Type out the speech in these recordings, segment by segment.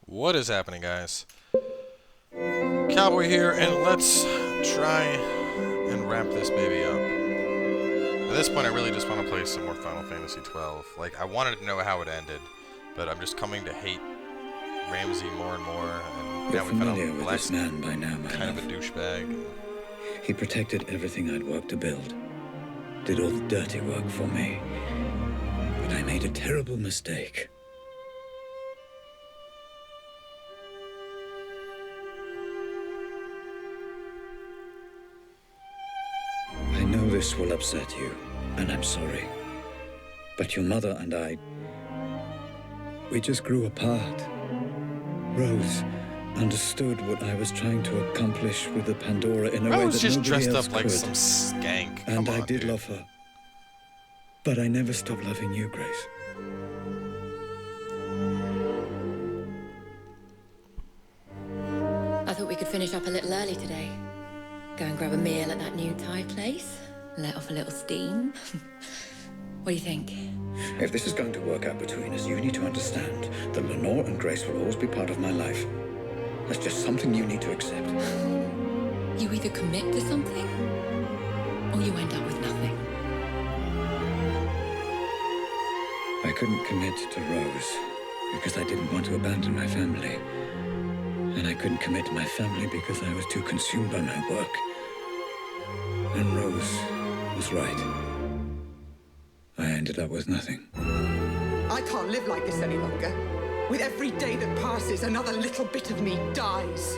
What is happening, guys? Cowboy here, and let's try and wrap this baby up. At this point, I really just want to play some more Final Fantasy XII. Like, I wanted to know how it ended, but I'm just coming to hate Ramsey more and more, and You're now we found familiar out with Black's this man by now, my kind love. of a douchebag. He protected everything I'd worked to build. Did all the dirty work for me. But I made a terrible mistake. I know this will upset you, and I'm sorry. But your mother and I, we just grew apart. Rose understood what I was trying to accomplish with the Pandora in a way Rose that just nobody dressed else up like could. some skank. And Come I on, did dude. love her. But I never stopped loving you, Grace. I thought we could finish up a little early today. Go and grab a meal at that new Thai place. Let off a little steam. What do you think? If this is going to work out between us, you need to understand that Lenore and Grace will always be part of my life. That's just something you need to accept. You either commit to something, or you end up with nothing. I couldn't commit to Rose because I didn't want to abandon my family. And I couldn't commit to my family because I was too consumed by my work. And Rose was right. I ended up with nothing. I can't live like this any longer. With every day that passes, another little bit of me dies.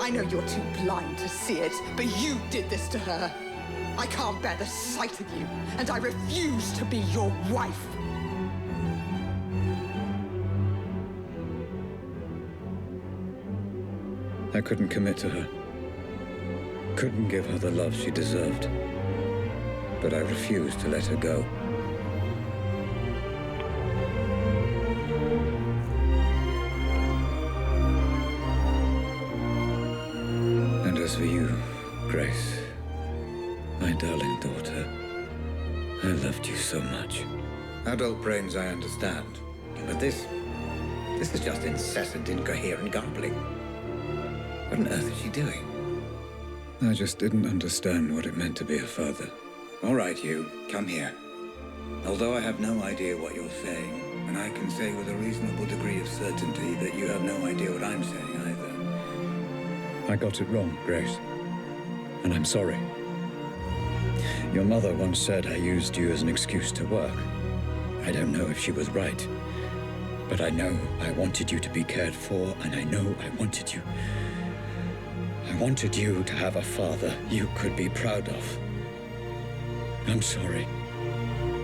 I know you're too blind to see it, but you did this to her. I can't bear the sight of you, and I refuse to be your wife. I couldn't commit to her. Couldn't give her the love she deserved. But I refused to let her go. And as for you, Grace, my darling daughter, I loved you so much. Adult brains I understand, but this is just incessant, incoherent garbling. What on earth is she doing? I just didn't understand what it meant to be a father. All right, you, come here. Although I have no idea what you're saying, and I can say with a reasonable degree of certainty that you have no idea what I'm saying either. I got it wrong, Grace. And I'm sorry. Your mother once said I used you as an excuse to work. I don't know if she was right. But I know I wanted you to be cared for, and I know I wanted you. I wanted you to have a father you could be proud of. I'm sorry.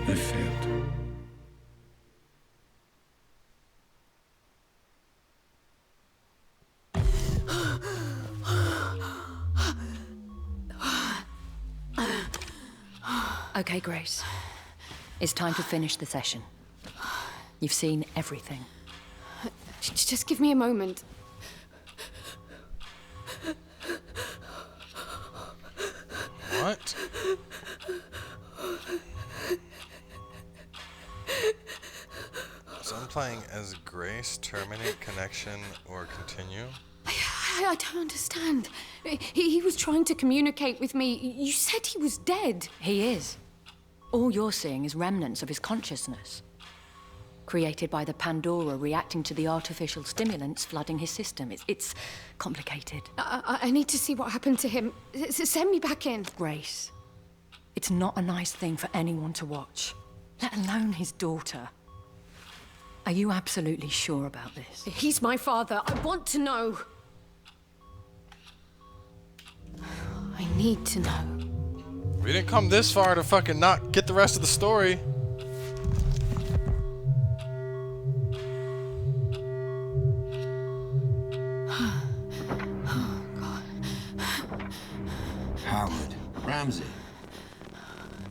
I failed. Okay, Grace. It's time to finish the session. You've seen everything. Just give me a moment. What? So I'm playing as Grace, terminate connection, or continue? I don't understand. He was trying to communicate with me. You said he was dead. He is. All you're seeing is remnants of his consciousness, created by the Pandora reacting to the artificial stimulants flooding his system. It's complicated. I need to see what happened to him. Send me back in. Grace, it's not a nice thing for anyone to watch, let alone his daughter. Are you absolutely sure about this? He's my father. I want to know. I need to know. We didn't come this far to fucking not get the rest of the story. Howard. Ramsey.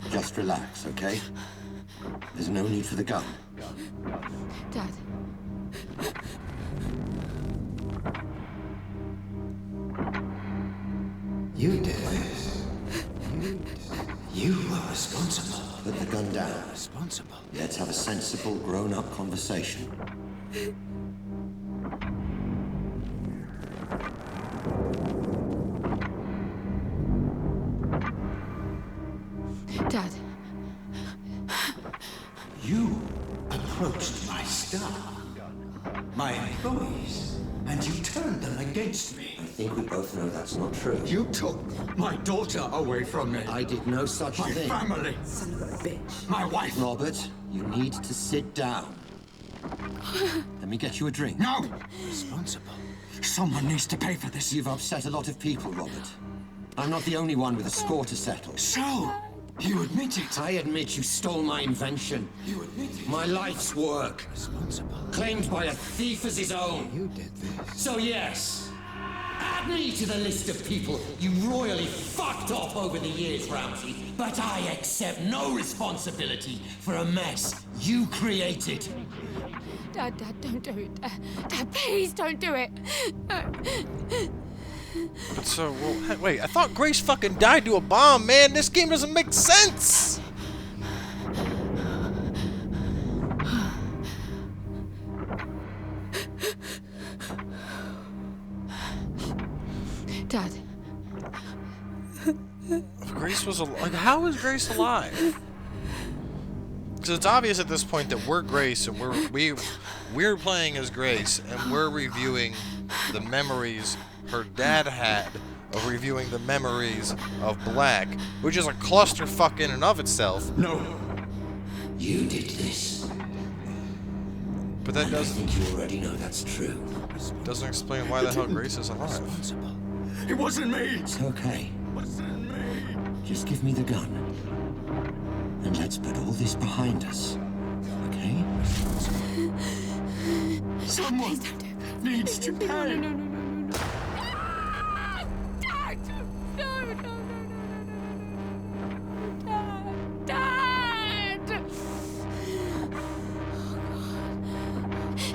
Just relax, okay? There's no need for the gun. Dad. You did this. You were responsible. Put the gun down. Responsible? Let's have a sensible, grown-up conversation. my employees, and you turned them against me. I think we both know that's not true. You took my daughter away from me. I did no such thing. My family. Son of a bitch. My wife. Robert, you need to sit down. Let me get you a drink. No! Responsible. Someone needs to pay for this. You've upset a lot of people, Robert. I'm not the only one with a score to settle. So, you admit it? I admit you stole my invention. You admit it? My life's work. Responsible. Claimed by a thief as his own. You did this. So yes, add me to the list of people you royally fucked off over the years, Ramsey. But I accept no responsibility for a mess you created. Dad, don't do it. Dad, please don't do it. But so, well, wait, I thought Grace fucking died to a bomb, man. This game doesn't make sense. Dad. If Grace was alive, like, how is Grace alive? Because it's obvious at this point that we're Grace and we're playing as Grace and we're reviewing the memories her dad had of reviewing the memories of Black, which is a clusterfuck in and of itself. No. You did this. But that doesn't. I think you already know that's true. Doesn't explain why the hell Grace is alive. It wasn't me. It's okay. It wasn't me. Just give me the gun. And let's put all this behind us. Okay? Someone needs to pay. No.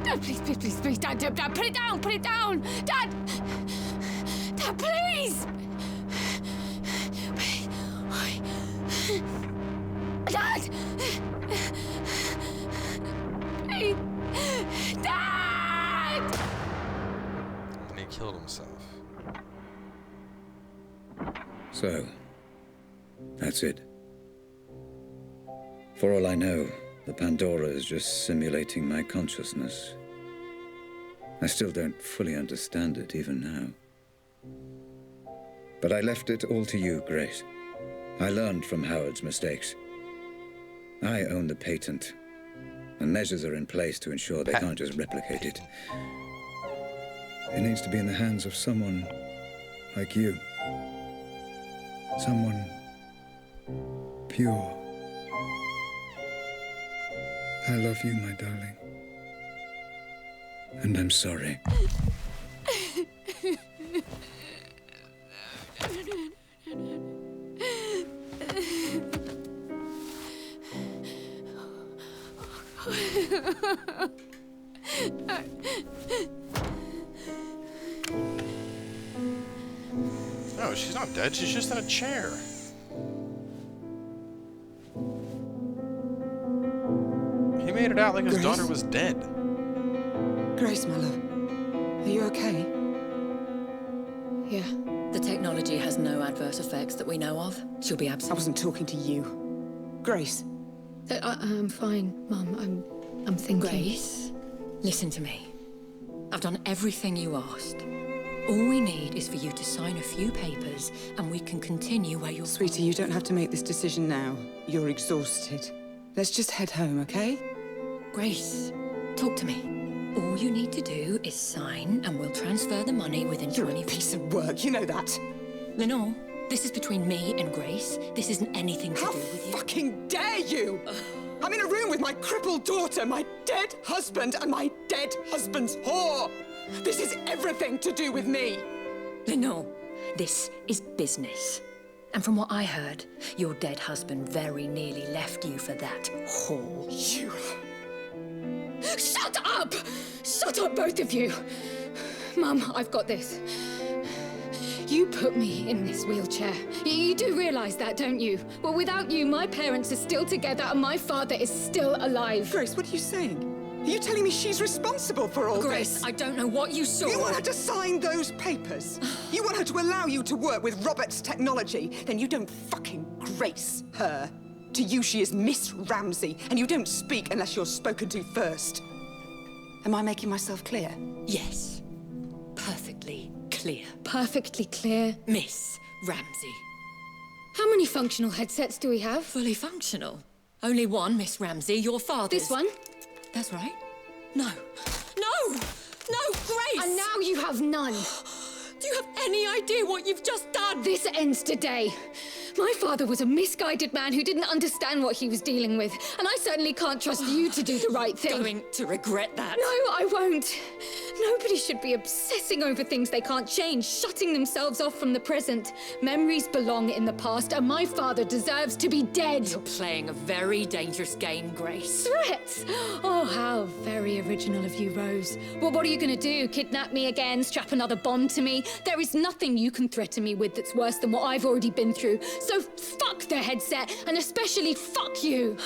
Dad, please, Dad, put it down, Dad, please. Dad, please, Dad. And he killed himself. So, that's it. For all I know, the Pandora is just simulating my consciousness. I still don't fully understand it, even now. But I left it all to you, Grace. I learned from Howard's mistakes. I own the patent, and measures are in place to ensure they can't just replicate it. It needs to be in the hands of someone like you. Someone pure. I love you, my darling. And I'm sorry. No, she's not dead. She's just in a chair. He made it out like his Grace? daughter was dead. Grace, my love. Are you okay? Yeah. The technology has no adverse effects that we know of. She'll be I absent. wasn't talking to you. Grace. I'm fine, Mum. I'm thinking. Grace, listen to me. I've done everything you asked. All we need is for you to sign a few papers, and we can continue where you're... Sweetie, you don't have to make this decision now. You're exhausted. Let's just head home, okay? Grace, talk to me. All you need to do is sign, and we'll transfer the money within You're 20... a piece of work, you know that. Lenore, this is between me and Grace. This isn't anything to How do with you. fucking dare you! I'm in a room with my crippled daughter, my dead husband, and my dead husband's whore! This is everything to do with me! Lenore, this is business. And from what I heard, your dead husband very nearly left you for that whore. You... Shut up! Shut up, both of you! Mum, I've got this. You put me in this wheelchair. You do realise that, don't you? Well, without you, my parents are still together and my father is still alive. Grace, what are you saying? Are you telling me she's responsible for all Grace, this? I don't know what you saw. You want her to sign those papers? You want her to allow you to work with Robert's technology? Then you don't fucking grace her. To you, she is Miss Ramsey, and you don't speak unless you're spoken to first. Am I making myself clear? Yes. Perfectly clear. Perfectly clear. Miss Ramsey. How many functional headsets do we have? Fully functional. Only one, Miss Ramsey, your father's. This one? That's right. No. No! No, Grace! And now you have none. Do you have any idea what you've just done? This ends today. My father was a misguided man who didn't understand what he was dealing with, and I certainly can't trust you to do the right thing. Going to regret that. No, I won't. Nobody should be obsessing over things they can't change, shutting themselves off from the present. Memories belong in the past, and my father deserves to be dead. You're playing a very dangerous game, Grace. Threats? Oh, how very original of you, Rose. Well, what are you going to do? Kidnap me again? Strap another bomb to me? There is nothing you can threaten me with that's worse than what I've already been through. So fuck the headset, and especially fuck you.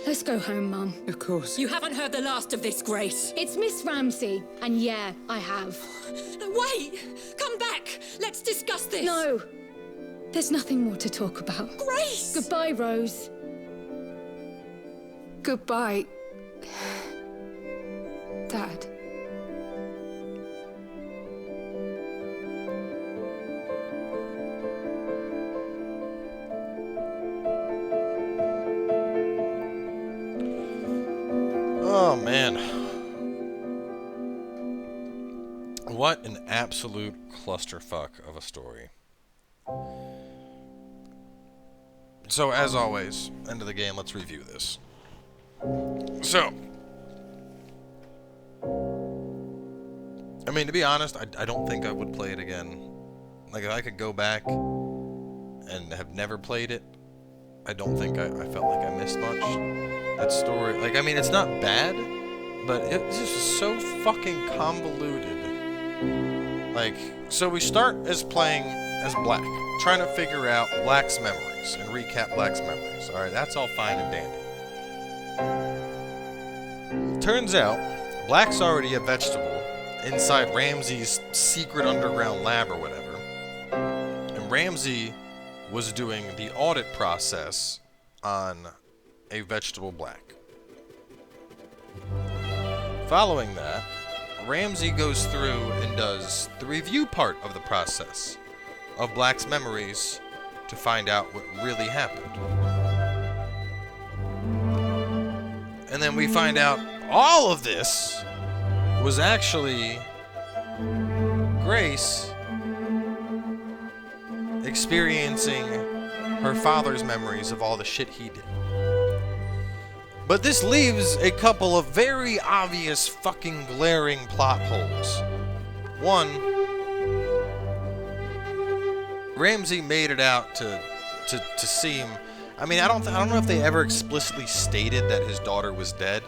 Let's go home, Mum. Of course. You haven't heard the last of this, Grace. It's Miss Ramsey, and yeah, I have. No, wait! Come back! Let's discuss this! No, there's nothing more to talk about. Grace! Goodbye, Rose. Goodbye, Dad. Oh, man. What an absolute clusterfuck of a story. So, as always, end of the game, let's review this. So, I mean, to be honest, I don't think I would play it again. Like, if I could go back and have never played it, I don't think I felt like I missed much. That story, like, I mean, it's not bad, but it's just so fucking convoluted. Like, so we start as playing as Black, trying to figure out Black's memories and recap Black's memories. Alright, that's all fine and dandy. Turns out, Black's already a vegetable inside Ramsey's secret underground lab or whatever. And Ramsey was doing the audit process on a vegetable Black. Following that, Ramsey goes through and does the review part of the process of Black's memories to find out what really happened. And then we find out all of this was actually Grace experiencing her father's memories of all the shit he did. But this leaves a couple of very obvious fucking glaring plot holes. One, Ramsey made it out to seem, I mean, I don't know if they ever explicitly stated that his daughter was dead,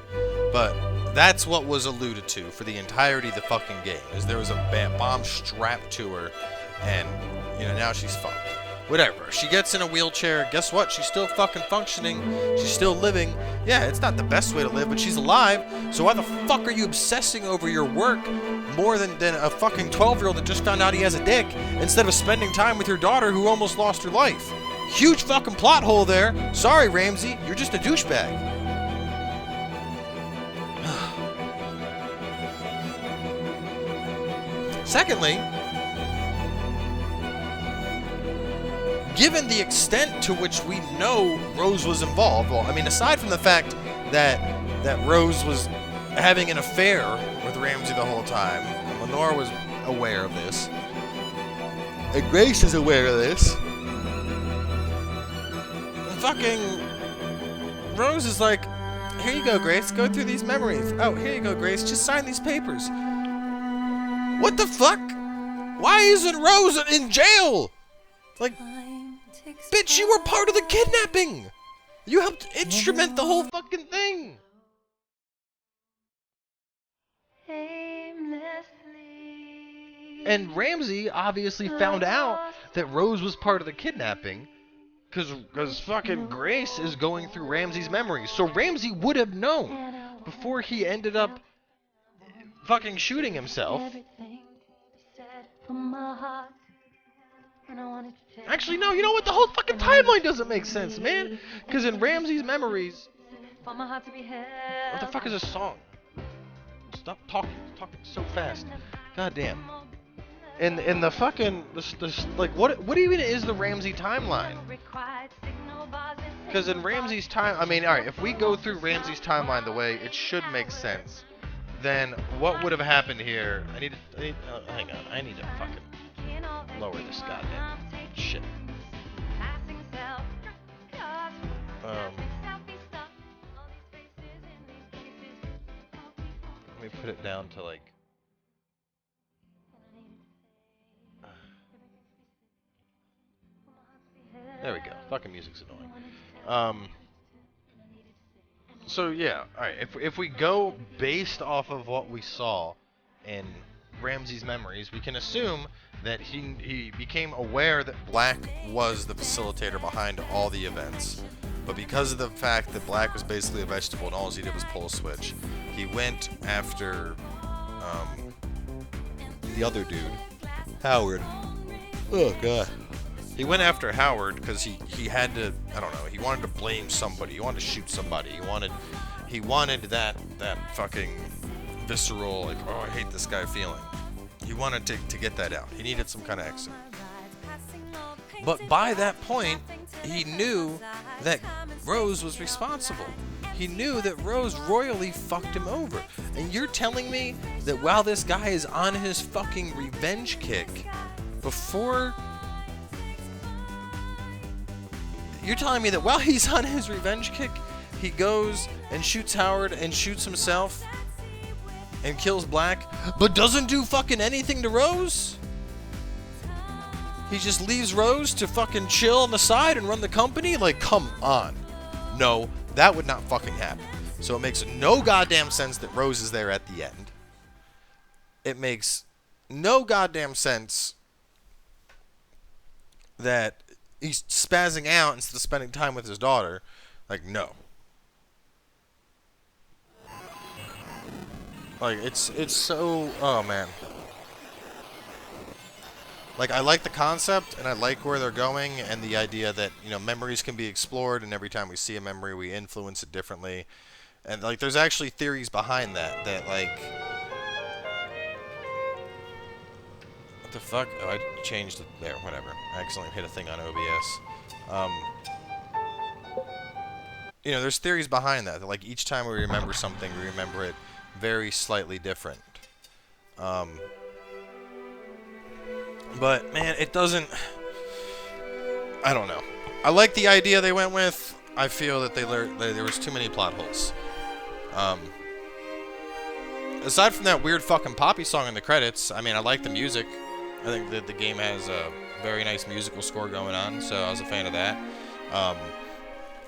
but that's what was alluded to for the entirety of the fucking game, is there was a bomb strapped to her, and, you know, now she's fucked. Whatever. She gets in a wheelchair. Guess what? She's still fucking functioning. She's still living. Yeah, it's not the best way to live, but she's alive. So why the fuck are you obsessing over your work more than a fucking 12-year-old that just found out he has a dick, instead of spending time with your daughter who almost lost her life? Huge fucking plot hole there. Sorry, Ramsey. You're just a douchebag. Secondly, given the extent to which we know Rose was involved, well, I mean, aside from the fact that Rose was having an affair with Ramsey the whole time, and Lenore was aware of this, and Grace is aware of this, and fucking Rose is like, here you go, Grace, go through these memories. Oh, here you go, Grace, just sign these papers. What the fuck? Why isn't Rose in jail? Like, bitch, you were part of the kidnapping! You helped instrument the whole fucking thing! And Ramsey obviously found out that Rose was part of the kidnapping because fucking Grace is going through Ramsey's memories. So Ramsey would have known before he ended up fucking shooting himself. Actually, no, you know what? The whole fucking timeline doesn't make sense, man. Because in Ramsey's memories... What the fuck is this song? Stop talking so fast. God damn. In the fucking like what even is the Ramsey timeline? Because in Ramsey's time, I mean, all right, if we go through Ramsey's timeline the way it should make sense, then what would have happened here? Hang on, I need to fucking lower this goddamn shit. Let me put it down to like. There we go. Fucking music's annoying. So yeah, all right. If we go based off of what we saw in Ramsey's memories, we can assume that he became aware that Black was the facilitator behind all the events. But because of the fact that Black was basically a vegetable and all he did was pull a switch, he went after the other dude, Howard. Oh god. He went after Howard because he had to, I don't know, he wanted to blame somebody. He wanted to shoot somebody. He wanted that fucking visceral, like, oh, I hate this guy feeling. He wanted to get that out. He needed some kind of exit. But by that point, he knew that Rose was responsible. He knew that Rose royally fucked him over. And you're telling me that while this guy is on his fucking revenge kick, before... You're telling me that while he's on his revenge kick, he goes and shoots Howard and shoots himself and kills Black, but doesn't do fucking anything to Rose? He just leaves Rose to fucking chill on the side and run the company? Like, come on. No, that would not fucking happen. So it makes no goddamn sense that Rose is there at the end. It makes no goddamn sense that he's spazzing out instead of spending time with his daughter. Like, no. Like, it's so... Oh, man. Like, I like the concept, and I like where they're going, and the idea that, you know, memories can be explored, and every time we see a memory, we influence it differently. And, like, there's actually theories behind that, like... What the fuck? Oh, I changed it there, whatever. I accidentally hit a thing on OBS. You know, there's theories behind that like, each time we remember something, we remember it very slightly different. But, man, it doesn't... I don't know. I like the idea they went with. I feel that there was too many plot holes. Aside from that weird fucking poppy song in the credits, I mean, I like the music. I think that the game has a very nice musical score going on, so I was a fan of that. I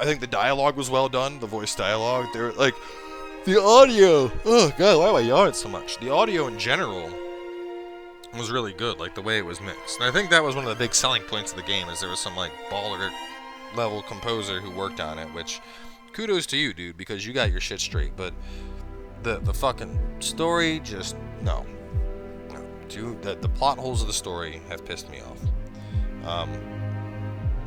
think the dialogue was well done, the voice dialogue. They're like, the audio. Oh god, why am I yawning so much? The audio in general was really good, like the way it was mixed. And I think that was one of the big selling points of the game, is there was some like baller level composer who worked on it, which kudos to you, dude, because you got your shit straight. But the fucking story, just no. Dude, the plot holes of the story have pissed me off.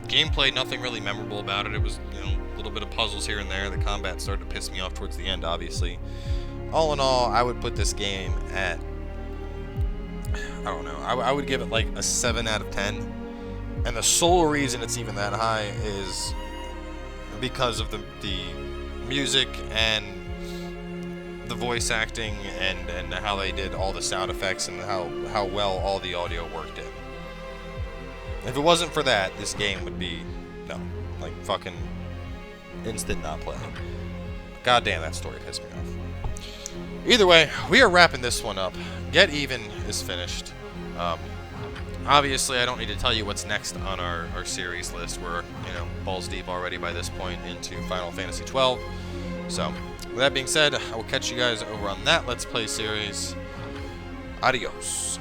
Gameplay, nothing really memorable about it. It was, you know, a little bit of puzzles here and there. The combat started to piss me off towards the end, obviously. All in all, I would put this game at, I don't know, I would give it like a 7 out of 10. And the sole reason it's even that high is because of the music and the voice acting and how they did all the sound effects and how well all the audio worked in. If it wasn't for that, this game would be, no, like fucking instant not play. God damn, that story pissed me off. Either way, we are wrapping this one up. Get Even is finished. Obviously, I don't need to tell you what's next on our series list. We're, you know, balls deep already by this point into Final Fantasy XII. So, with that being said, I will catch you guys over on that Let's Play series. Adios.